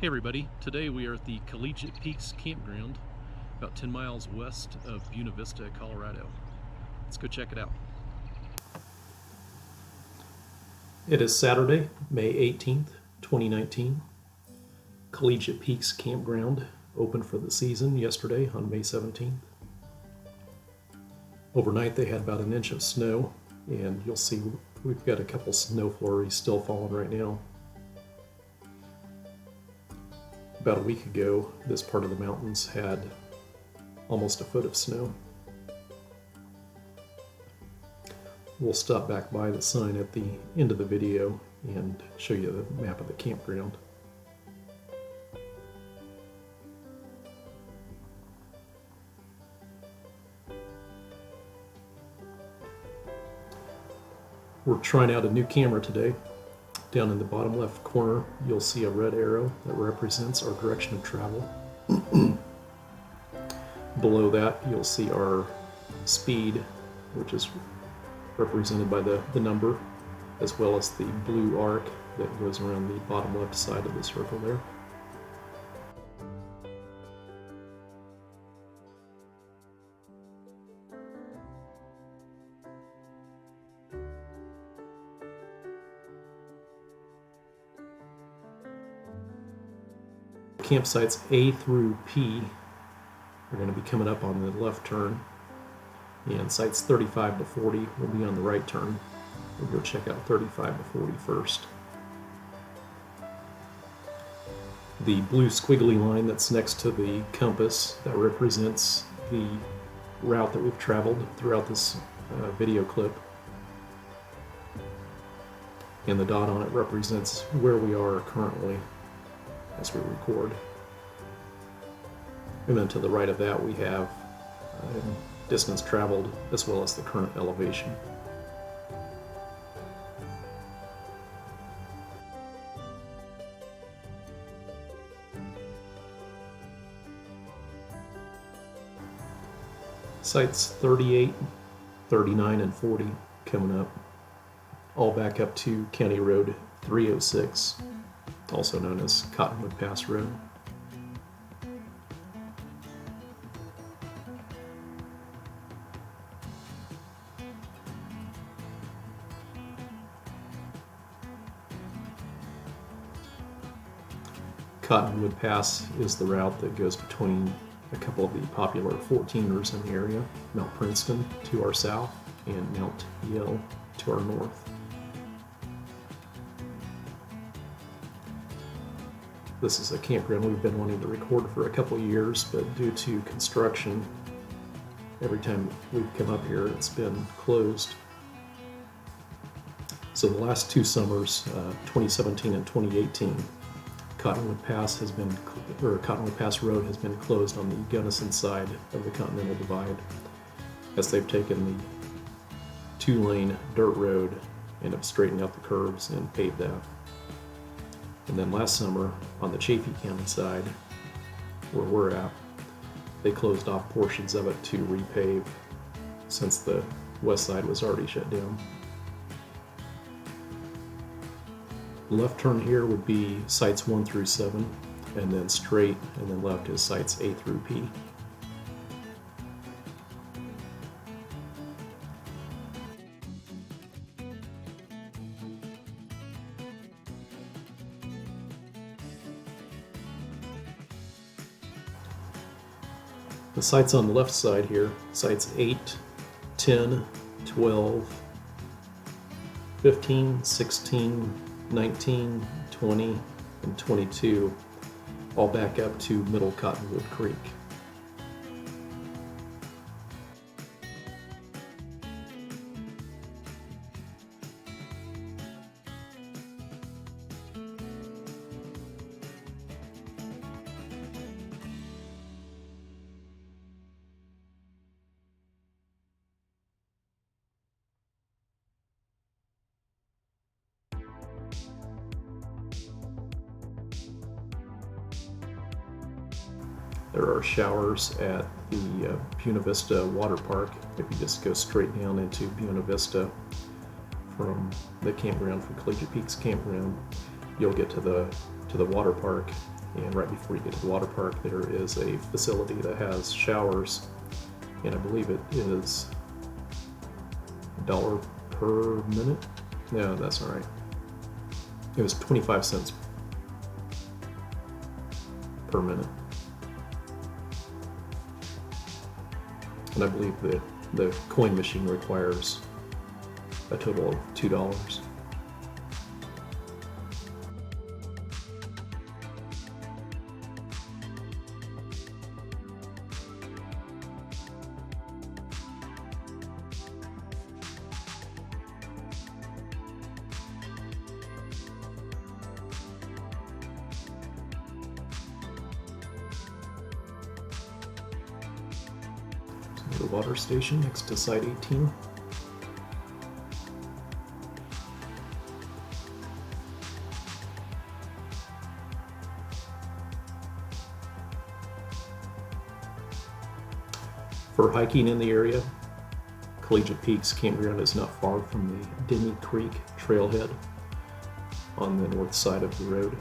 Hey everybody, today we are at the Collegiate Peaks Campground, about 10 miles west of Buena Vista, Colorado. Let's go check it out. It is Saturday, May 18th, 2019. Collegiate Peaks Campground opened for the season yesterday on May 17th. Overnight they had about an inch of snow, and you'll see we've got a couple snow flurries still falling right now. About a week ago, this part of the mountains had almost a foot of snow. We'll stop back by the sign at the end of the video and show you the map of the campground. We're trying out a new camera today. Down in the bottom left corner, you'll see a red arrow that represents our direction of travel. Below that, you'll see our speed, which is represented by the number, as well as the blue arc that goes around the bottom left side of the circle there. Campsites A through P are going to be coming up on the left turn, and sites 35 to 40 will be on the right turn. We'll go check out 35 to 40 first. The blue squiggly line that's next to the compass, that represents the route that we've traveled throughout this video clip. And the dot on it represents where we are currently as we record. And then to the right of that we have distance traveled as well as the current elevation. Sites 38, 39, and 40 coming up, all back up to County Road 306, also known as Cottonwood Pass Road. Cottonwood Pass is the route that goes between a couple of the popular 14ers in the area, Mt Princeton to our south and Mt Yale to our north. This is a campground we've been wanting to record for a couple years, but due to construction, every time we've come up here it's been closed. So the last two summers, 2017 and 2018, Cottonwood Pass Road has been closed on the Gunnison side of the Continental Divide, as they've taken the two-lane dirt road and have straightened out the curves and paved that. And then last summer, on the Chaffee County side, where we're at, they closed off portions of it to repave, since the west side was already shut down. Left turn here would be sites 1 through 7, and then straight, and then left is sites A through P. The sites on the left side here, sites 8, 10, 12, 15, 16, 19, 20, and 22, all back up to Middle Cottonwood Creek. There are showers at the Buena Vista Water Park. If you just go straight down into Buena Vista from the campground, from Collegiate Peaks Campground, you'll get to the water park, And right before you get to the water park, there is a facility that has showers, and I believe it is $1 per minute. No, that's all right. It was 25 cents per minute. And I believe the coin machine requires a total of $2. The water station next to Site 18. For hiking in the area, Collegiate Peaks Campground is not far from the Denny Creek trailhead on the north side of the road.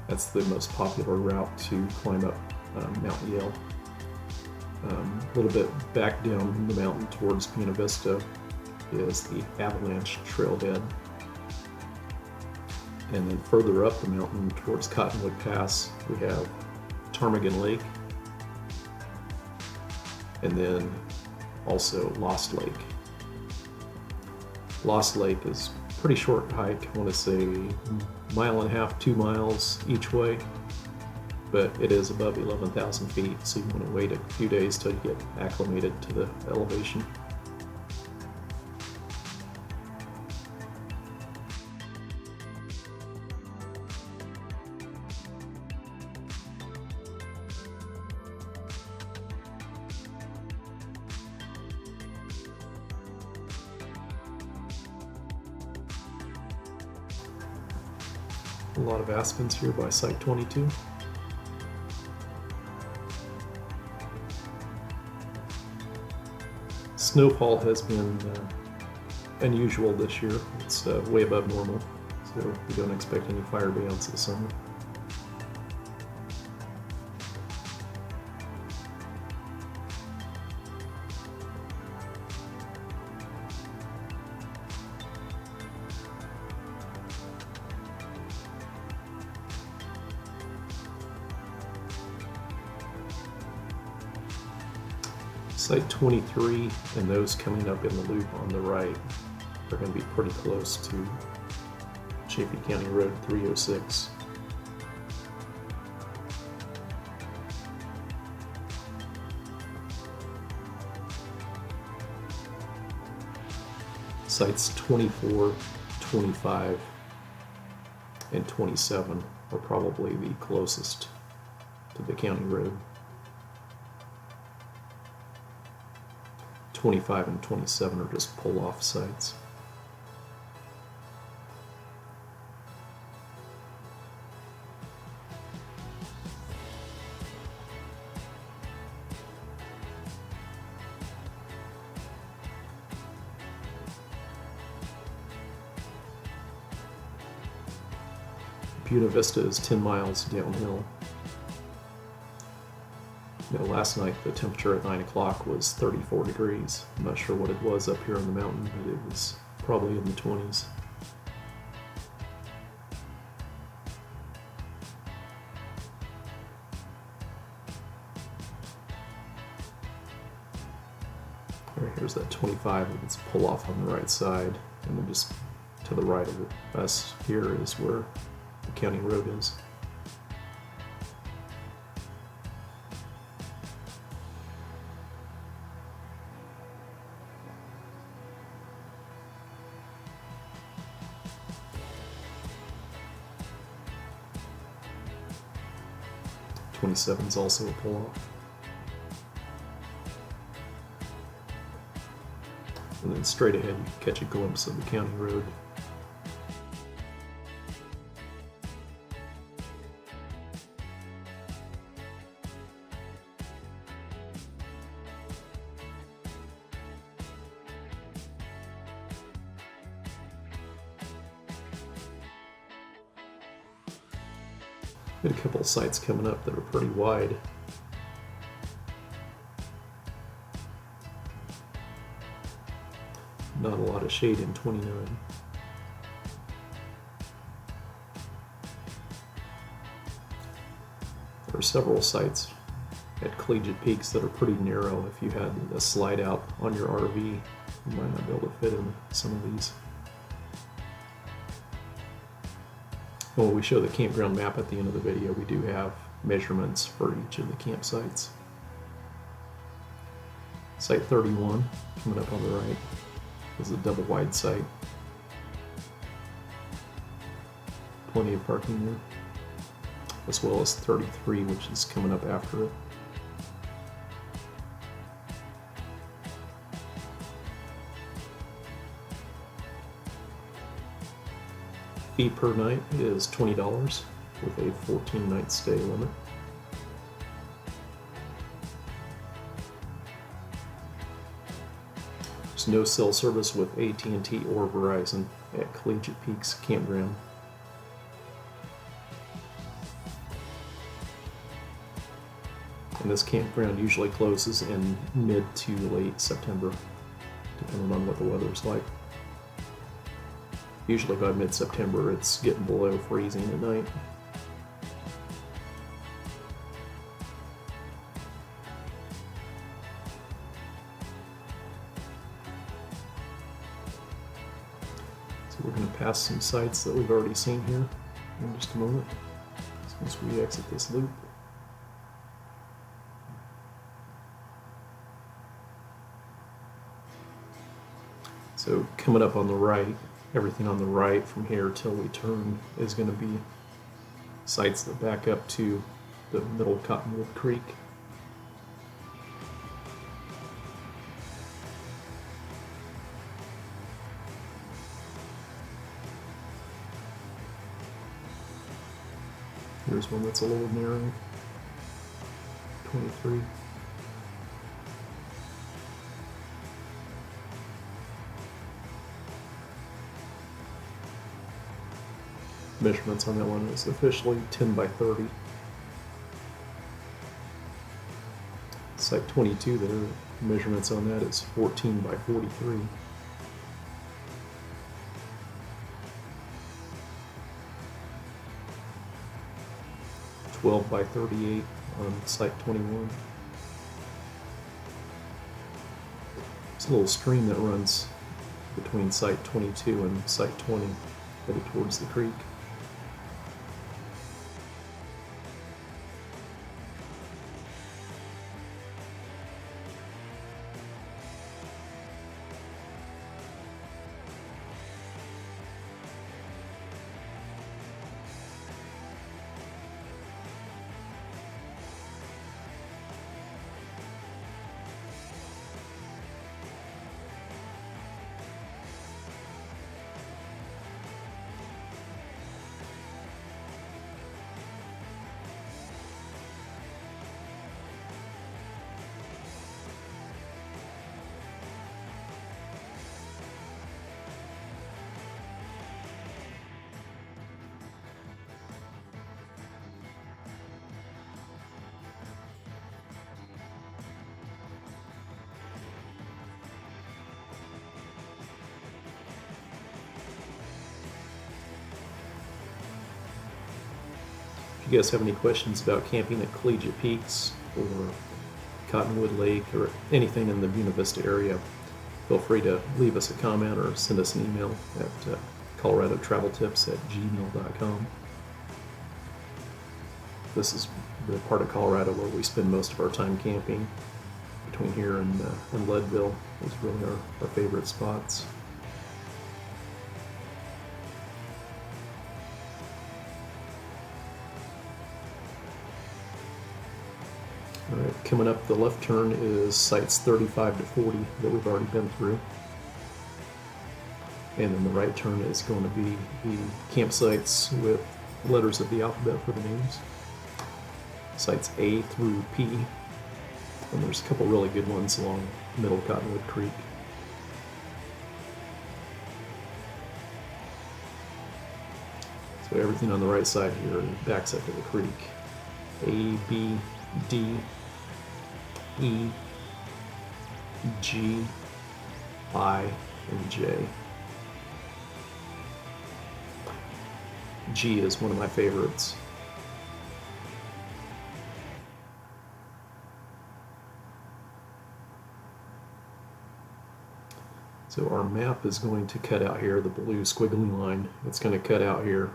That's the most popular route to climb up Mt Yale. A little bit back down the mountain towards Buena Vista is the Avalanche trailhead. And then further up the mountain towards Cottonwood Pass, we have Ptarmigan Lake, and then also Lost Lake. Lost Lake is a pretty short hike, I want to say 1.5 miles, 2 miles each way, but it is above 11,000 feet, so you want to wait a few days till you get acclimated to the elevation. A lot of aspens here by Site 22. Snowfall has been unusual this year. It's way above normal, so we don't expect any fire bans this summer. Site 23 and those coming up in the loop on the right are going to be pretty close to Chaffee County Road 306. Sites 24, 25, and 27 are probably the closest to the county road. 25 and 27 are just pull-off sites. Buena Vista is 10 miles downhill. Last night the temperature at 9 o'clock was 34 degrees. I'm not sure what it was up here on the mountain, but it was probably in the 20s. All right, here's that 25. Let's pull off on the right side, and then just to the right of us here is where the county road is. '27 is also a pull-off. And then straight ahead you can catch a glimpse of the county road. Got a couple of sites coming up that are pretty wide. Not a lot of shade in 29. There are several sites at Collegiate Peaks that are pretty narrow. If you had a slide out on your RV, you might not be able to fit in some of these. Well, we show the campground map at the end of the video. We do have measurements for each of the campsites. Site 31, coming up on the right, is a double wide site. Plenty of parking there, as well as 33, which is coming up after it. Fee per night is $20 with a 14-night stay limit. There's no cell service with AT&T or Verizon at Collegiate Peaks Campground. And this campground usually closes in mid to late September, depending on what the weather's like. Usually by mid-September it's getting below freezing at night. So we're going to pass some sites that we've already seen here in just a moment, once we exit this loop. So coming up on the right, everything on the right from here till we turn is going to be sites that back up to the Middle Cottonwood Creek. Here's one that's a little narrow, 23. Measurements on that one is officially 10 by 30. Site 22 there, measurements on that is 14 by 43. (12 by 38 on site 21. There's a little stream that runs between site 22 and site 20, headed towards the creek. If you guys have any questions about camping at Collegiate Peaks or Cottonwood Lake or anything in the Buena Vista area, feel free to leave us a comment or send us an email at coloradotraveltips@gmail.com. This is the part of Colorado where we spend most of our time camping. Between here and Leadville is really our favorite spots. All right, coming up the left turn is sites 35 to 40 that we've already been through. And then the right turn is going to be the campsites with letters of the alphabet for the names. Sites A through P. And there's a couple really good ones along Middle Cottonwood Creek. So So everything on the right side here backs up to the creek. A, B, D, E, G, I, and J. G is one of my favorites. So our map is going to cut out here, the blue squiggly line. It's going to cut out here.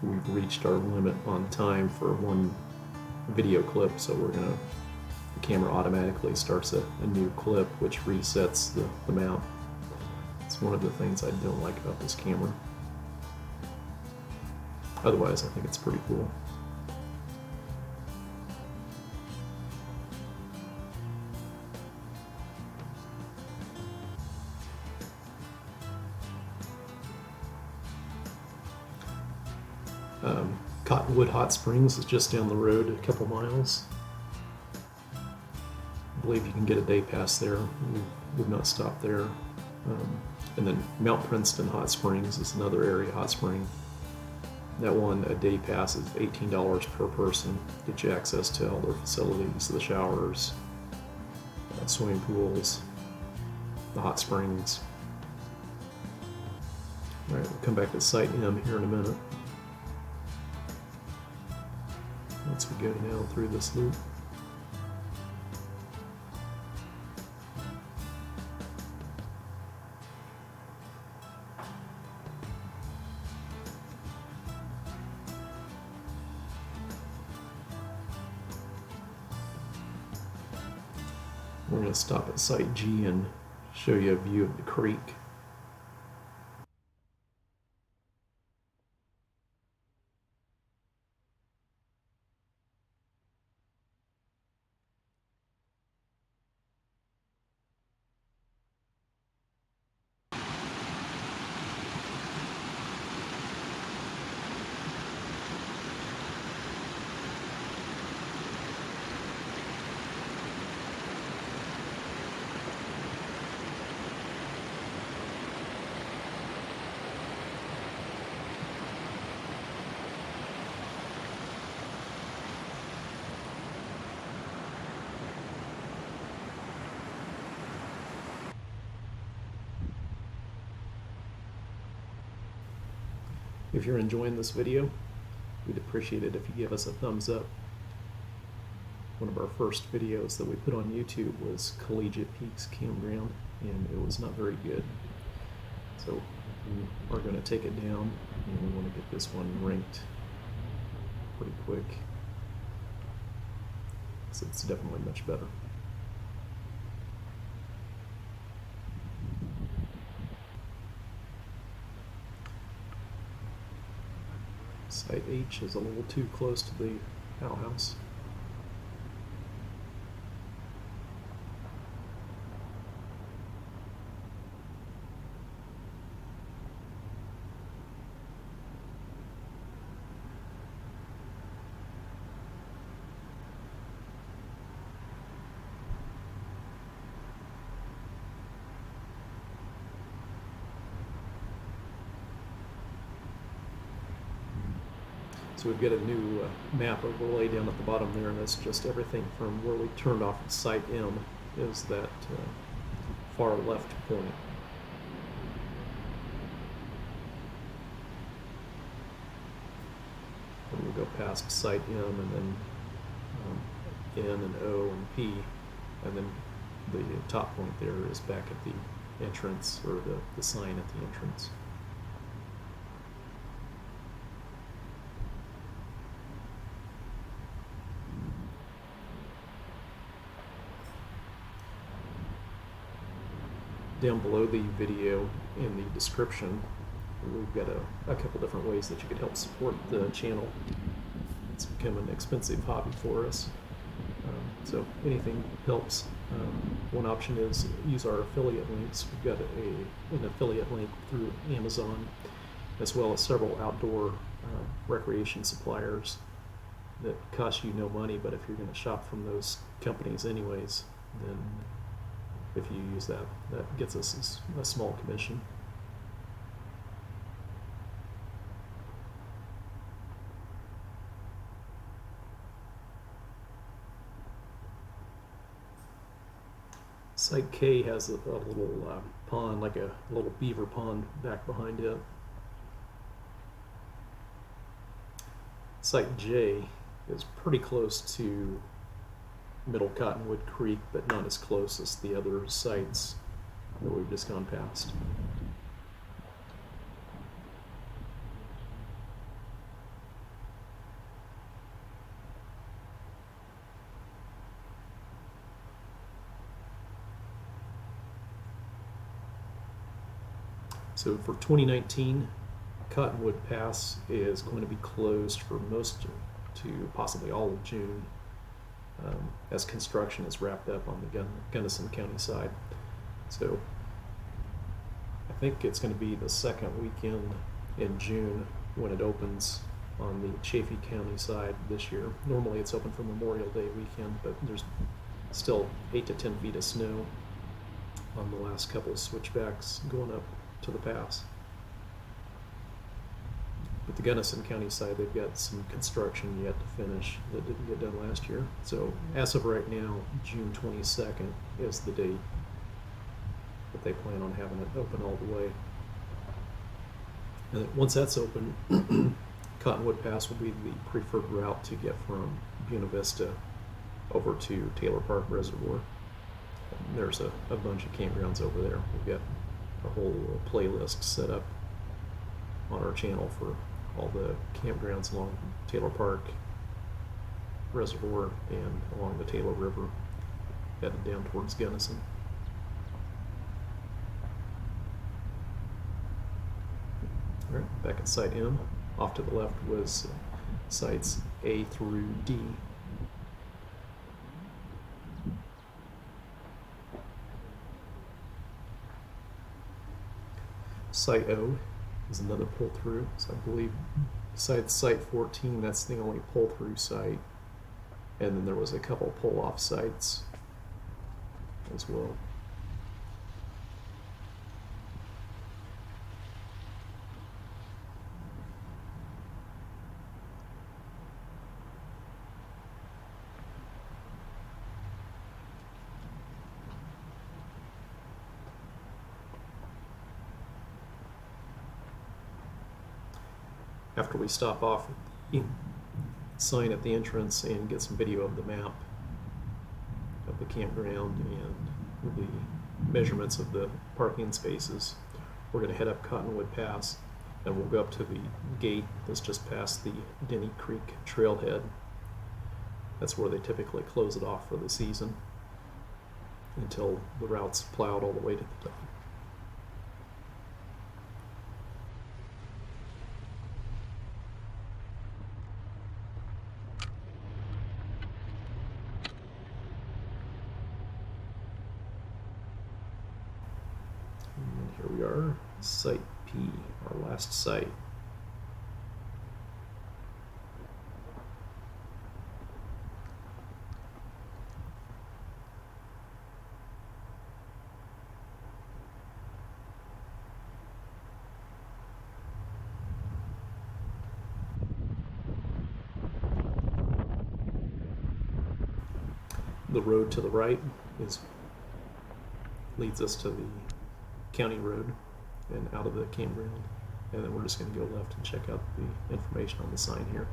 We've reached our limit on time for one video clip, so the camera automatically starts a new clip, which resets the map. It's one of the things I don't like about this camera. Otherwise, I think it's pretty cool. Cottonwood Hot Springs is just down the road a couple miles. I believe you can get a day pass there. We've not stopped there. And then Mt Princeton Hot Springs is another area hot spring. That one, a day pass is $18 per person. Get you access to all their facilities, the showers, swimming pools, the hot springs. All right, we'll come back to Site M here in a minute. Once we go down through this loop. We're going to stop at Site G and show you a view of the creek. If you're enjoying this video, we'd appreciate it if you give us a thumbs up. One of our first videos that we put on YouTube was Collegiate Peaks Campground, and it was not very good. So we are going to take it down, and we want to get this one ranked pretty quick. So it's definitely much better. Site H is a little too close to the outhouse. So we've got a new map overlay down at the bottom there, and that's just everything from where we turned off at Site M is that far left point. And we go past Site M and then N and O and P, and then the top point there is back at the entrance, or the sign at the entrance. Down below the video in the description, we've got a couple different ways that you can help support the channel. It's become an expensive hobby for us, so anything helps. One option is use our affiliate links. We've got an affiliate link through Amazon, as well as several outdoor recreation suppliers that cost you no money, but if you're going to shop from those companies anyways, then if you use that, that gets us a small commission. Site K has a little pond, like a little beaver pond back behind it. Site J is pretty close to Middle Cottonwood Creek, but not as close as the other sites that we've just gone past. So for 2019, Cottonwood Pass is going to be closed for most to possibly all of June, as construction is wrapped up on the Gunnison County side. So I think it's going to be the second weekend in June when it opens on the Chaffee County side this year. Normally it's open for Memorial Day weekend, but there's still 8 to 10 feet of snow on the last couple of switchbacks going up to the pass. But the Gunnison County side, they've got some construction yet to finish that didn't get done last year. So as of right now, June 22nd is the date that they plan on having it open all the way. And once that's open, Cottonwood Pass will be the preferred route to get from Buena Vista over to Taylor Park Reservoir. And there's a bunch of campgrounds over there. We've got a whole playlist set up on our channel for all the campgrounds along Taylor Park Reservoir and along the Taylor River headed down towards Gunnison. All right, back at Site M. Off to the left was sites A through D. Site O is another pull-through, so I believe besides Site 14, that's the only pull-through site. And then there was a couple pull-off sites as well. After we stop off at the sign at the entrance and get some video of the map of the campground and the measurements of the parking spaces, we're going to head up Cottonwood Pass, and we'll go up to the gate that's just past the Denny Creek trailhead. That's where they typically close it off for the season until the route's plowed all the way to the top. Here we are, Site P, our last site. The road to the right leads us to the county road and out of the campground, and then we're just going to go left and check out the information on the sign here.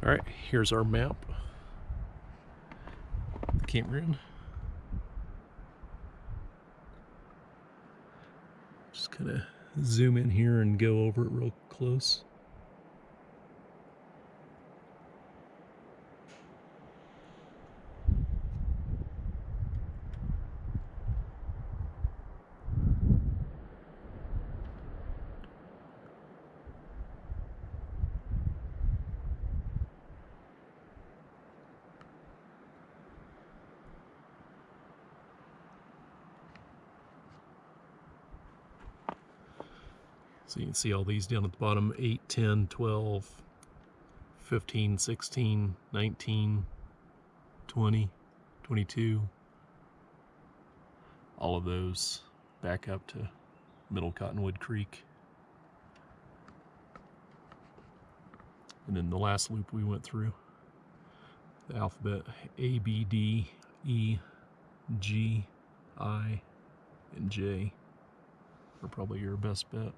All right, here's our map. The campground. Just kind of zoom in here and go over it real close. So you can see all these down at the bottom, 8, 10, 12, 15, 16, 19, 20, 22. All of those back up to Middle Cottonwood Creek. And then the last loop we went through, the alphabet A, B, D, E, G, I, and J are probably your best bet.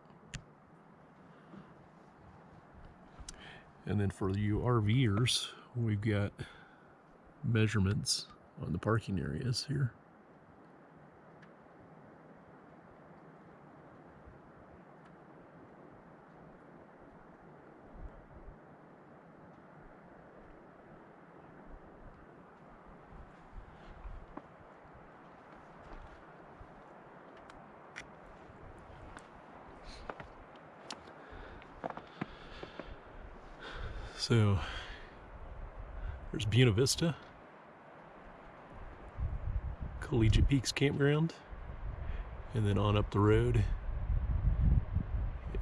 And then for you RVers, we've got measurements on the parking areas here. So there's Buena Vista, Collegiate Peaks Campground, and then on up the road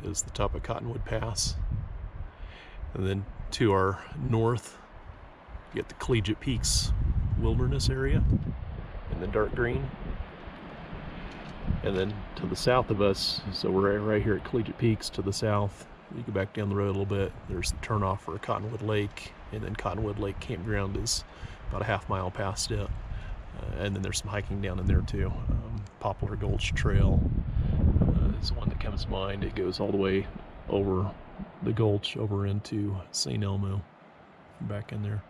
is the top of Cottonwood Pass. And then to our north, you get the Collegiate Peaks Wilderness area in the dark green. And then to the south of us, so we're right here at Collegiate Peaks, to the south, you go back down the road a little bit, there's the turnoff for Cottonwood Lake, and then Cottonwood Lake Campground is about a half mile past it. And then there's some hiking down in there too. Poplar Gulch Trail is the one that comes to mind. It goes all the way over the gulch over into St. Elmo, back in there.